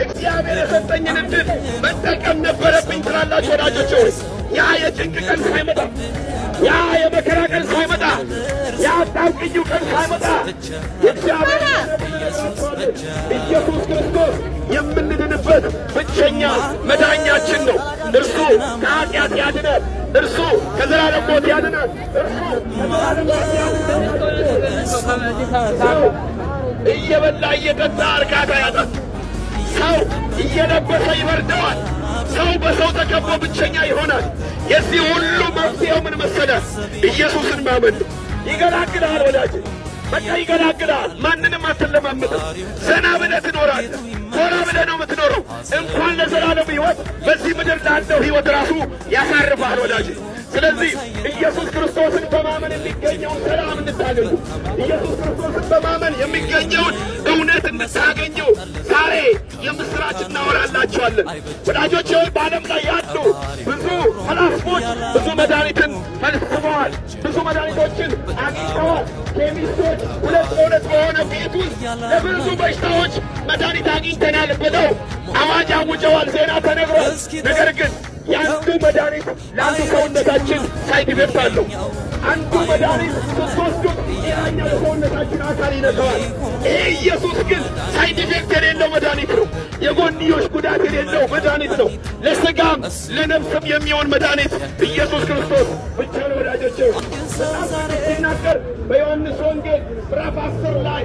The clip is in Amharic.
እግዚአብሔር የሰጠኝን ዕድል መጠቀም ነበረብኝ ትላላችሁ ወዳጆች ሆይ። ያ የጭንቅ ቀን ሳይመጣ፣ ያ የመከራ ቀን ሳይመጣ፣ ያ አጣብቂኙ ቀን ሳይመጣ የእግዚአብሔር ኢየሱስ ክርስቶስ የምንድንበት ብቸኛ መዳኛችን ነው። እርሱ ከኃጢአት ያድነን። እርሱ ከዘላለም ሞት ያድነን። እርሱ ከዘላለም ሰው እየበላ እየጠጣ እርካታ ያጣል። ሰው እየለበሰ ይበርደዋል። ሰው በሰው ተከቦ ብቸኛ ይሆናል። የዚህ ሁሉ መፍትሄው ምን መሰለህ? ኢየሱስን ማመን ነው። ይገላግልሃል ወዳጅ፣ በቃ ይገላግልሃል። ማንንም አትለማመጥም። ዘና ብለህ ትኖራለህ። ኮራ ብለህ ነው የምትኖረው። እንኳን ለዘላለም ሕይወት በዚህ ምድር ላለው ሕይወት ራሱ ያሳርፍሃል ወዳጅ። ስለዚህ ኢየሱስ ክርስቶስን በማመን የሚገኘውን ሰላም እንድታገኙ፣ ኢየሱስ ክርስቶስን በማመን የሚገኘውን እውነት እንድታገኙ ዛሬ የምሥራች እናወራላችኋለን። ወዳጆች ሆይ በዓለም ላይ ያሉ ብዙ ፈላስፎች ብዙ መድኃኒትን ፈልስፈዋል። ብዙ መድኃኒቶችን አግኝተዋል። ኬሚስቶች ሁለት በሁለት በሆነ ቤት ውስጥ ለብዙ በሽታዎች መድኃኒት አግኝተናል ብለው አዋጅ አውጀዋል። ዜና ተነግሯል። ነገር ግን የአንዱ መድኃኒት ለአንዱ ሰውነታችን ሳይድ ኢፌክት አለው። አንዱ መድኃኒት ስትወስዱት ሌላኛው የሰውነታችን አካል ይነካዋል። ይሄ ኢየሱስ ግን ሳይድ ኢፌክት የሌለው መድኃኒት ነው። የጎንዮሽ ጉዳት የሌለው መድኃኒት ነው። ለሥጋም ለነፍስም የሚሆን መድኃኒት ኢየሱስ ክርስቶስ ብቻ ነው ወዳጆቼ። ሲናገር በዮሐንስ ወንጌል ምዕራፍ 10 ላይ